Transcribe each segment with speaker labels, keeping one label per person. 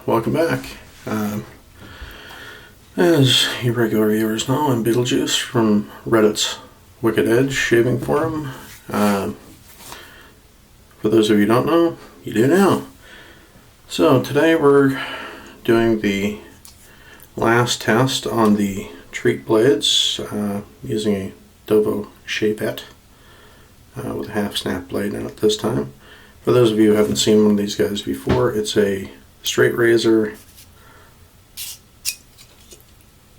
Speaker 1: welcome back. As you regular viewers know, I'm Beetlejuice from Reddit's Wicked Edge Shaving Forum. For those of you who don't know, you do now. So today we're doing the last test on the Treet blades using a Dovo Shavette with a half snap blade in it this time. For those of you who haven't seen one of these guys before, it's a straight razor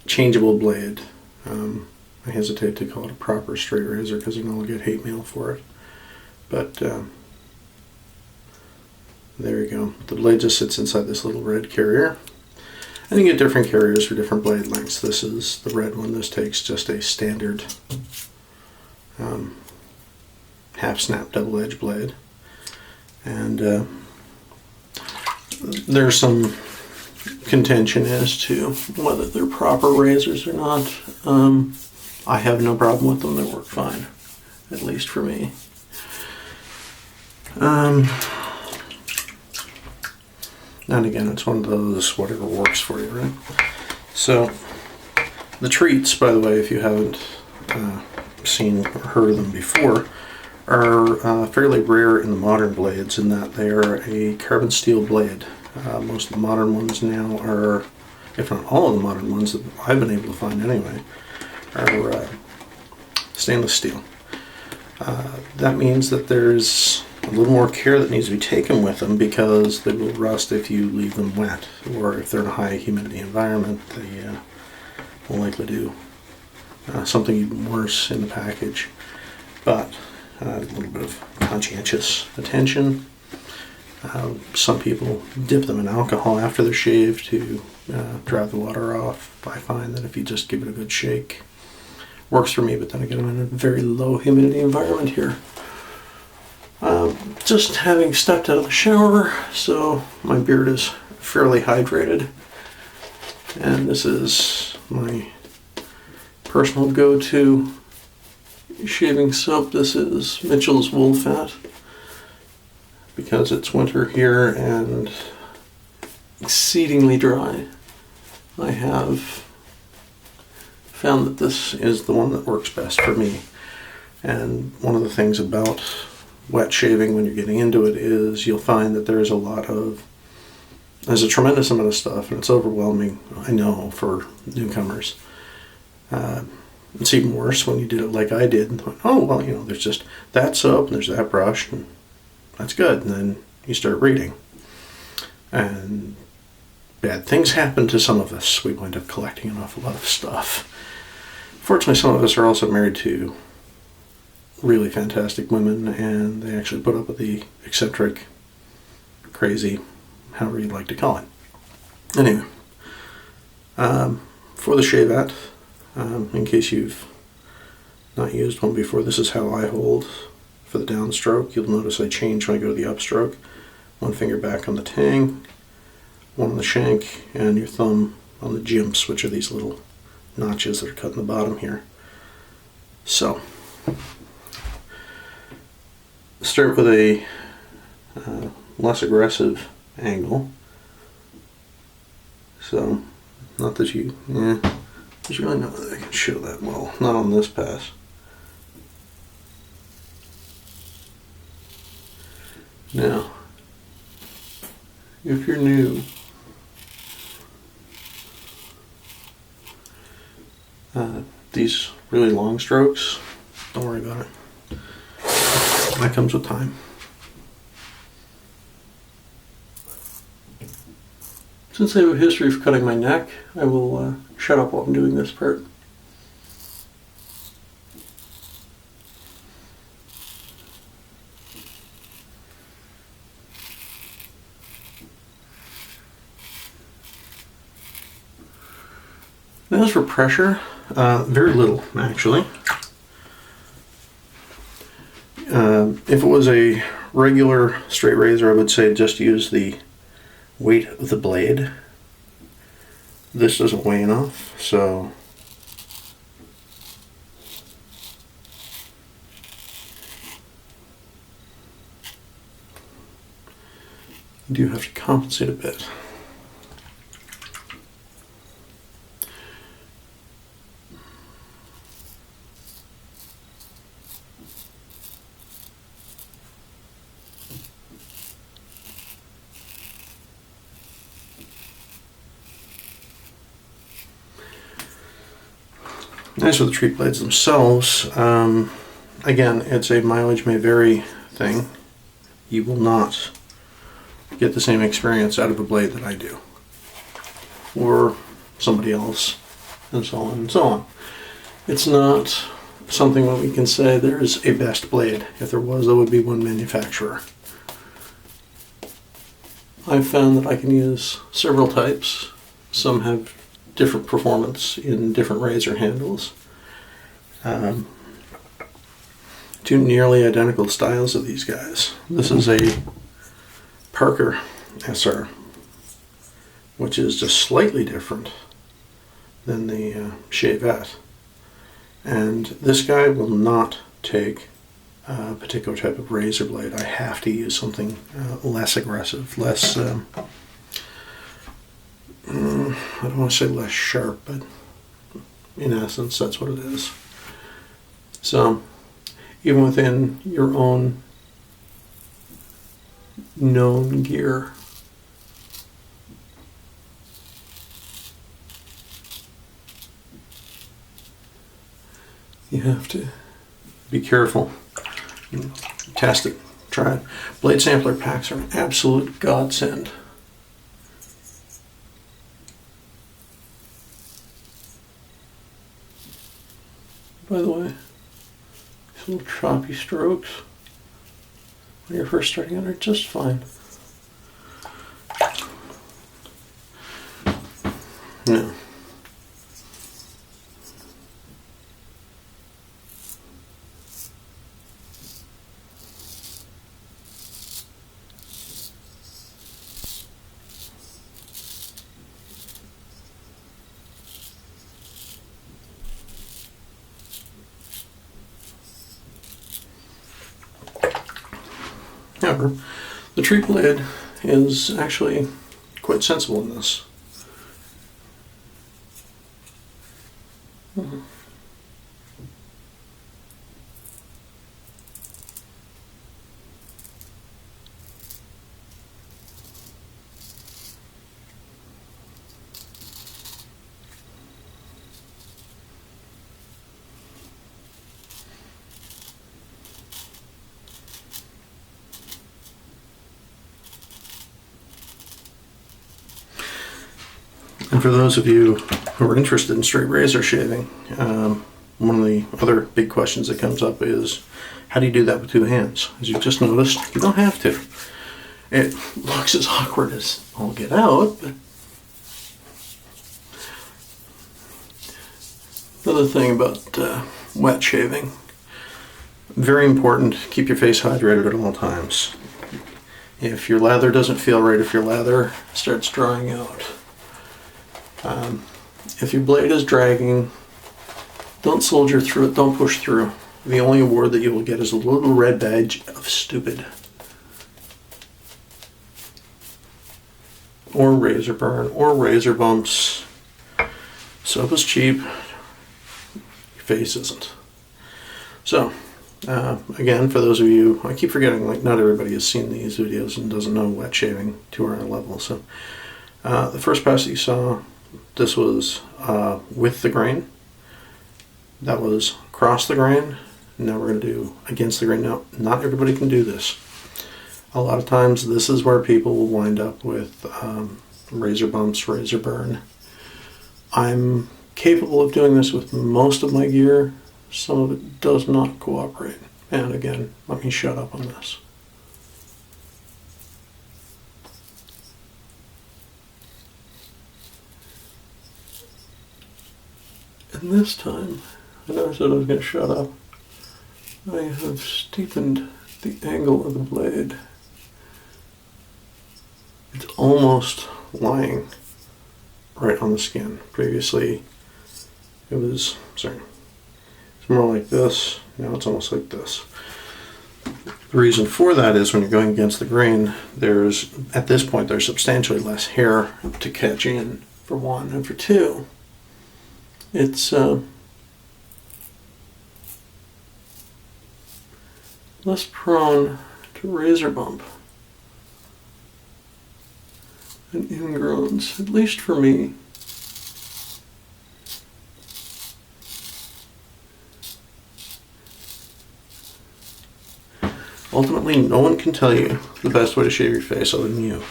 Speaker 1: changeable blade. I hesitate to call it a proper straight razor because I know I'll get hate mail for it. But there you go. The blade just sits inside this little red carrier. And you get different carriers for different blade lengths. This is the red one. This takes just a standard half snap double edge blade. And there's some contention as to whether they're proper razors or not. I have no problem with them. They work fine, at least for me. And again, it's one of those whatever works for you, right? So the Treets, by the way, if you haven't seen or heard of them before, are fairly rare in the modern blades in that they are a carbon steel blade. Most of the modern ones now are, if not all of the modern ones that I've been able to find anyway, are stainless steel. That means that there's a little more care that needs to be taken with them because they will rust if you leave them wet, or if they're in a high humidity environment, they will likely do something even worse in the package. But a little bit of conscientious attention. Some people dip them in alcohol after they're shaved to dry the water off. I find that if you just give it a good shake, works for me, but then again I'm in a very low humidity environment here. Just having stepped out of the shower, so my beard is fairly hydrated. And this is my personal go-to shaving soap. This is Mitchell's Wool Fat, because it's winter here and exceedingly dry. I have found that this is the one that works best for me. And one of the things about wet shaving when you're getting into it is you'll find that there's a tremendous amount of stuff, and it's overwhelming, I know, for newcomers. It's even worse when you did it like I did and thought, oh, well, there's just that soap and there's that brush, and that's good. And then you start reading. And bad things happen to some of us. We wind up collecting an awful lot of stuff. Fortunately, some of us are also married to really fantastic women, and they actually put up with the eccentric, crazy, however you'd like to call it. Anyway, for the Shavette, in case you've not used one before, this is how I hold for the downstroke. You'll notice I change when I go to the upstroke. One finger back on the tang, one on the shank, and your thumb on the jimps, which are these little notches that are cut in the bottom here. So, start with a less aggressive angle. So, not that there's really not that I can show that well. Not on this pass. Now, if you're new, these really long strokes, don't worry about it. That comes with time. Since I have a history of cutting my neck, I will shut up while I'm doing this part. Now as for pressure, very little actually. If it was a regular straight razor, I would say just use the weight of the blade. This doesn't weigh enough, so you do have to compensate a bit. As for the Treet blades themselves, again, it's a mileage may vary thing. You will not get the same experience out of a blade that I do, or somebody else, and so on and so on. It's not something that we can say there's a best blade. If there was, there would be one manufacturer. I've found that I can use several types. Some have different performance in different razor handles. Two nearly identical styles of these guys. This is a Parker SR, which is just slightly different than the Shavette. And this guy will not take a particular type of razor blade. I have to use something less aggressive, less, I don't want to say less sharp, but in essence, that's what it is. So, even within your own known gear, you have to be careful. Test it, try it. Blade sampler packs are an absolute godsend. By the way, these little choppy strokes when you're first starting out are just fine. No. However, the Treet blade is actually quite sensible in this. And for those of you who are interested in straight razor shaving, one of the other big questions that comes up is, how do you do that with two hands? As you've just noticed, you don't have to. It looks as awkward as all get out, but another thing about wet shaving, very important, keep your face hydrated at all times. If your lather doesn't feel right, if your lather starts drying out, if your blade is dragging, don't soldier through it, don't push through. The only award that you will get is a little red badge of stupid. Or razor burn, or razor bumps. Soap is cheap, your face isn't. So, again, for those of you, I keep forgetting, like, not everybody has seen these videos and doesn't know wet shaving to our level. So, the first pass that you saw, this was with the grain. That was across the grain. Now we're going to do against the grain. Now, not everybody can do this. A lot of times this is where people will wind up with razor bumps, razor burn. I'm capable of doing this with most of my gear. Some of it does not cooperate. And again, let me shut up on this. And this time, I never said I was going to shut up. I have steepened the angle of the blade. It's almost lying right on the skin. Previously, it was, it's more like this. Now it's almost like this. The reason for that is when you're going against the grain, at this point, there's substantially less hair to catch in, for one. And for two, it's less prone to razor bump and ingrowns, at least for me. Ultimately, no one can tell you the best way to shave your face other than you.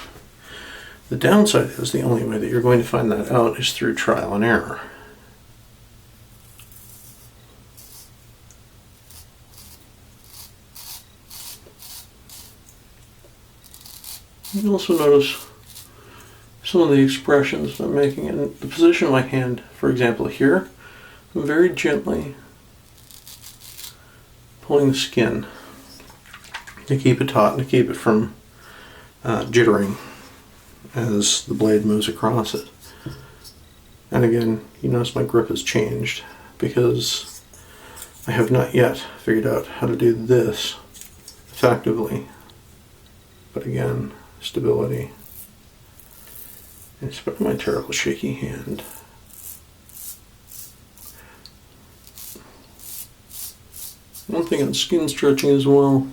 Speaker 1: The downside is the only way that you're going to find that out is through trial and error. You also notice some of the expressions I'm making in the position of my hand. For example, here, I'm very gently pulling the skin to keep it taut and to keep it from jittering as the blade moves across it. And again, you notice my grip has changed because I have not yet figured out how to do this effectively. But again, stability. In spite of my terrible shaky hand. One thing on skin stretching as well.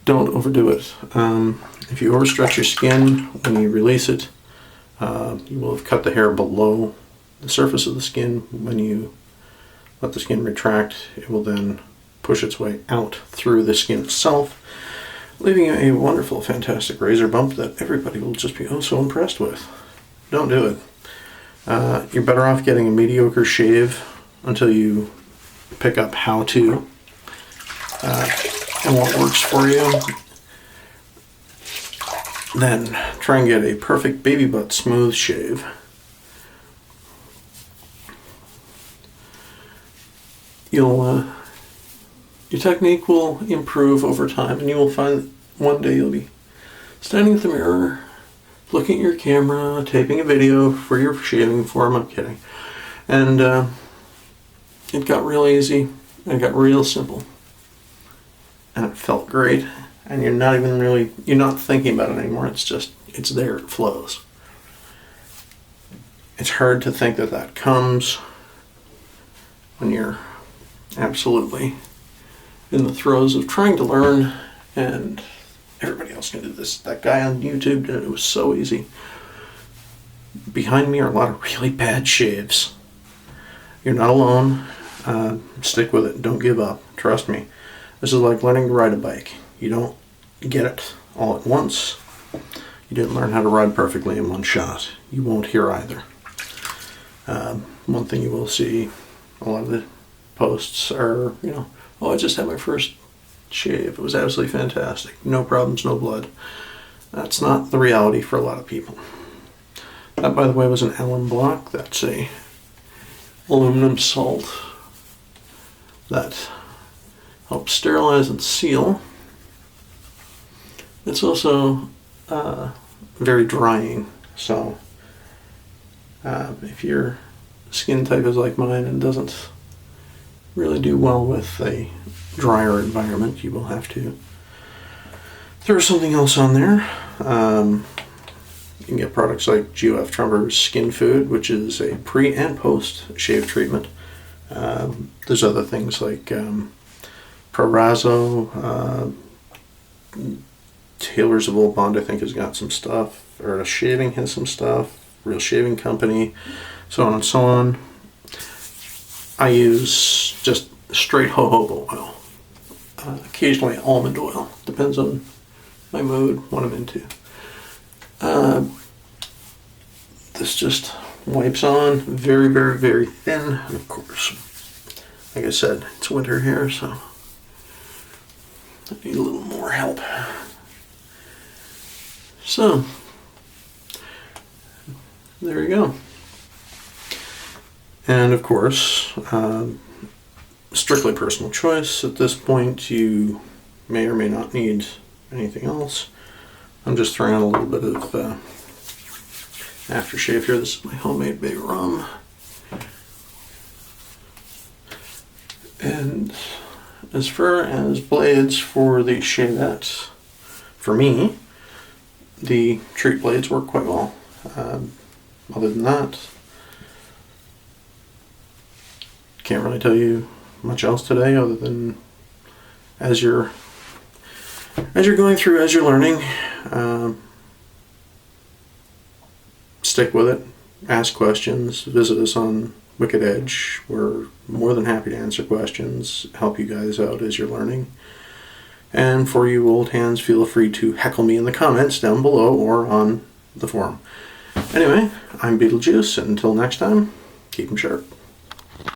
Speaker 1: Don't overdo it. If you overstretch your skin when you release it, you will have cut the hair below the surface of the skin. When you let the skin retract, it will then push its way out through the skin itself, leaving you a wonderful, fantastic razor bump that everybody will just be oh so impressed with. Don't do it. You're better off getting a mediocre shave until you pick up how to and what works for you, then try and get a perfect baby butt smooth shave. Your technique will improve over time, and you will find one day you'll be standing at the mirror, looking at your camera, taping a video for your shaving form. I'm kidding. And it got real easy, and it got real simple. And it felt great, and you're not thinking about it anymore. It's there, it flows. It's hard to think that comes when you're absolutely in the throes of trying to learn, and everybody else can do this. That guy on YouTube did it. It was so easy. Behind me are a lot of really bad shaves. You're not alone. Stick with it. Don't give up. Trust me. This is like learning to ride a bike. You don't get it all at once. You didn't learn how to ride perfectly in one shot. You won't here either. One thing you will see, a lot of the posts are, oh, I just had my first shave. It was absolutely fantastic. No problems, no blood. That's not the reality for a lot of people. That, by the way, was an alum block. That's a aluminum salt that helps sterilize and seal. It's also very drying, so if your skin type is like mine and doesn't really do well with a drier environment, you will have to throw something else on there. You can get products like GOF Trumper's Skin Food, which is a pre and post shave treatment. There's other things like Prorazo, Taylor's of Old Bond, I think, has got some stuff. Or Shaving has some stuff. Real Shaving Company, so on and so on. I use just straight jojoba oil. Occasionally almond oil. Depends on my mood, what I'm into. This just wipes on very, very, very thin. And of course, like I said, it's winter here, so I need a little more help. So, there you go. And of course, strictly personal choice. At this point, you may or may not need anything else. I'm just throwing out a little bit of aftershave here. This is my homemade bay rum. And as far as blades for the Shavette, for me, the Treet blades work quite well. Other than that, can't really tell you much else today other than as you're going through, as you're learning, stick with it. ask questions, visit us on Wicked Edge. We're more than happy to answer questions, help you guys out as you're learning. And for you old hands, feel free to heckle me in the comments down below or on the forum. Anyway, I'm Beetlejuice, and until next time, keep 'em sharp.